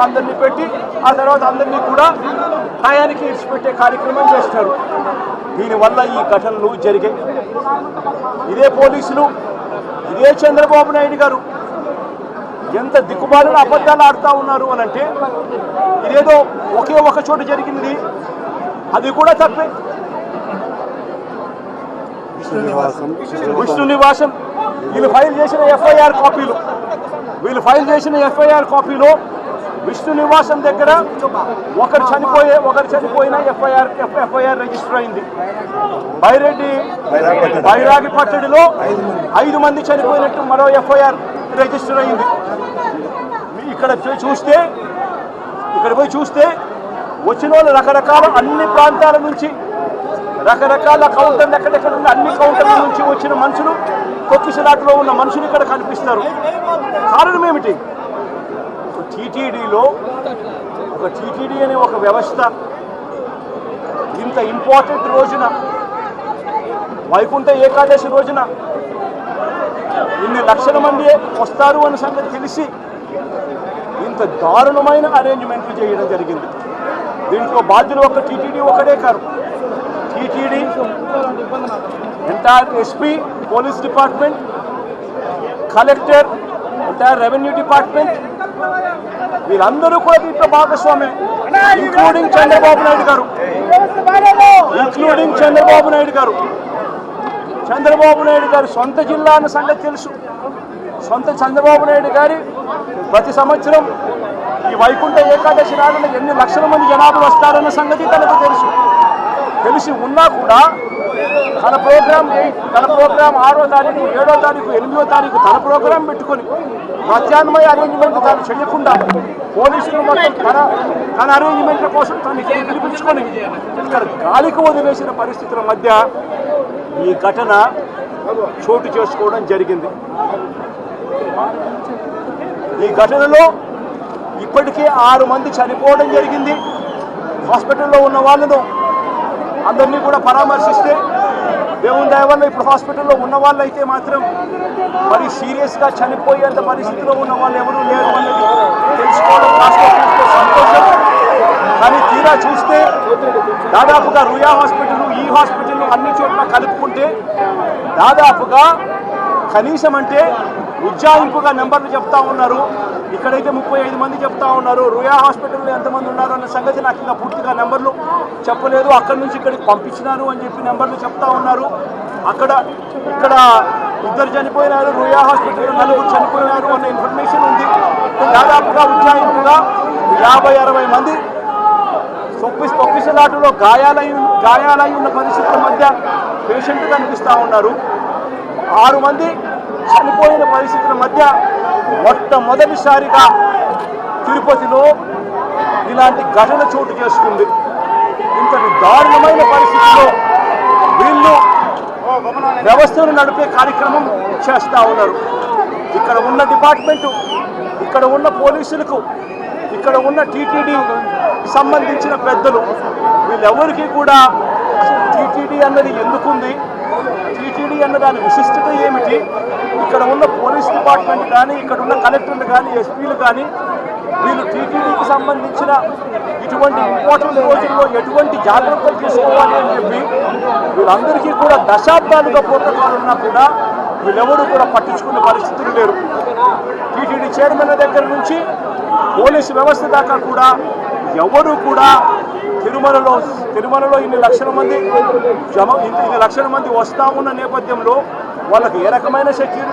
అందరినీ పెట్టి ఆ తర్వాత అందరినీ కూడా న్యాయానికి ఇచ్చిపెట్టే కార్యక్రమం చేస్తారు. దీనివల్ల ఈ ఘటనలు జరిగాయి. ఇదే పోలీసులు, ఇదే చంద్రబాబు నాయుడు గారు ఎంత దిక్కుమాలిన అబద్ధాలు ఆడుతూ ఉన్నారు అని అంటే, ఇదేదో ఒకే ఒక చోట జరిగింది, అది కూడా తప్పే. విష్ణు నివాసం వీళ్ళు ఫైల్ చేసిన ఎఫ్ఐఆర్ కాపీలో విష్ణు నివాసం దగ్గర ఒకరు చనిపోయిన ఎఫ్ఐఆర్ రిజిస్టర్ అయింది. బైరాగి పట్టడిలో 5 మంది చనిపోయినట్టు మరో ఎఫ్ఐఆర్ రిజిస్టర్ అయింది. ఇక్కడ పోయి చూస్తే వచ్చిన వాళ్ళు రకరకాల అన్ని ప్రాంతాల నుంచి, రకరకాల కౌంటర్లు ఎక్కడెక్కడ ఉన్న అన్ని కౌంటర్ల నుంచి వచ్చిన మనుషులు, తొక్కిసలాటలో ఉన్న మనుషులు ఇక్కడ కనిపిస్తారు. కారణం ఏమిటి? టీటీడీలో టీటీడీ అనే ఒక వ్యవస్థ ఇంత ఇంపార్టెంట్ రోజున, వైకుంఠ ఏకాదశి రోజున ఇన్ని లక్షల మంది వస్తారు అన్న సంగతి తెలిసి ఇంత దారుణమైన అరేంజ్మెంట్లు చేయడం జరిగింది. దీంట్లో బాధ్యులు ఒక టీటీడీ ఒకటే కాదు, TTD, entire SP, police department, collector, entire revenue department, వీళ్ళందరూ కూడా దీంట్లో భాగస్వామ్యం, ఇంక్లూడింగ్ చంద్రబాబు నాయుడు గారు సొంత జిల్లా అన్న సంగతి తెలుసు. చంద్రబాబు నాయుడు గారి ప్రతి సంవత్సరం ఈ వైకుంఠ ఏకాదశి నాడున ఎన్ని లక్షల మంది జనాభా వస్తారన్న సంగతి తనకు తెలిసి ఉన్నా కూడా తన ప్రోగ్రాం 6వ తారీఖు, 7వ తారీఖు, 8వ తారీఖు తన ప్రోగ్రాం పెట్టుకొని ప్రత్యామ్నాయ అరేంజ్మెంట్ తాను చేయకుండా పోలీసులు మొత్తం తన అరేంజ్మెంట్ల కోసం తను పిలిపించుకొని ఇక్కడ గాలికి వదిలేసిన పరిస్థితుల మధ్య ఈ ఘటన చోటు చేసుకోవడం జరిగింది. ఈ ఘటనలో ఇప్పటికే 6 మంది చనిపోవడం జరిగింది. హాస్పిటల్లో ఉన్న వాళ్ళను అందరినీ కూడా పరామర్శిస్తే దేవుని దయ వల్ల ఇప్పుడు హాస్పిటల్లో ఉన్న వాళ్ళు అయితే మాత్రం మరి సీరియస్గా చనిపోయేంత పరిస్థితిలో ఉన్న వాళ్ళు ఎవరూ లేరు అన్నది తెలుసుకోవడం సంతోషం. కానీ తీరా చూస్తే దాదాపుగా రుయా హాస్పిటల్, ఈ హాస్పిటల్ అన్ని చోట్ల కలుపుకుంటే దాదాపుగా కనీసం అంటే ఉజ్జాయింపుగా నెంబర్లు చెప్తా ఉన్నారు. ఇక్కడైతే 35 మంది చెప్తా ఉన్నారు. రుయా హాస్పిటల్లో ఎంతమంది ఉన్నారు అన్న సంగతి నాకు ఇంకా పూర్తిగా నెంబర్లు చెప్పలేదు. అక్కడి నుంచి ఇక్కడికి పంపించినారు అని చెప్పి నెంబర్లు చెప్తా ఉన్నారు. ఇక్కడ 2 చనిపోయినారు, రుయా హాస్పిటల్లో 4 చనిపోయినారు అన్న ఇన్ఫర్మేషన్ ఉంది. దాదాపుగా ఉజ్జాయింపుగా 50-60 మంది తొక్కిసలాటలో గాయాలై ఉన్న పరిస్థితుల మధ్య పేషెంట్ కనిపిస్తూ ఉన్నారు. 6 మంది చనిపోయిన పరిస్థితుల మధ్య మొట్టమొదటిసారిగా తిరుపతిలో ఇలాంటి ఘటన చోటు చేసుకుంది. ఇంతటి దారుణమైన పరిస్థితుల్లో వీళ్ళు వ్యవస్థను నడిపే కార్యక్రమం చేస్తూ ఉన్నారు. ఇక్కడ ఉన్న డిపార్ట్మెంటు, ఇక్కడ ఉన్న పోలీసులకు, ఇక్కడ ఉన్న టీటీడీ సంబంధించిన పెద్దలు, వీళ్ళెవరికి కూడా టీటీడీ అన్నది ఎందుకుంది, టీటీడీ అన్న దాని విశిష్టత ఏమిటి, ఇక్కడ ఉన్న పోలీస్ డిపార్ట్మెంట్ కానీ, ఇక్కడ ఉన్న కలెక్టర్లు కానీ, ఎస్పీలు కానీ వీళ్ళు టీటీడీకి సంబంధించిన ఇటువంటి ఇంపార్టెంట్ రోజుల్లో ఎటువంటి జాగ్రత్తలు తీసుకోవాలి అని చెప్పి వీళ్ళందరికీ కూడా దశాబ్దాలుగా ప్రోటోకాల్ ఉన్నా కూడా వీళ్ళెవరూ కూడా పట్టించుకునే పరిస్థితులు లేరు. టీటీడీ చైర్మన్ దగ్గర నుంచి పోలీసు వ్యవస్థ దాకా కూడా ఎవరు కూడా తిరుమలలో ఇన్ని లక్షల మంది వస్తా ఉన్న నేపథ్యంలో వాళ్ళకి ఏ రకమైన సెక్యూరిటీ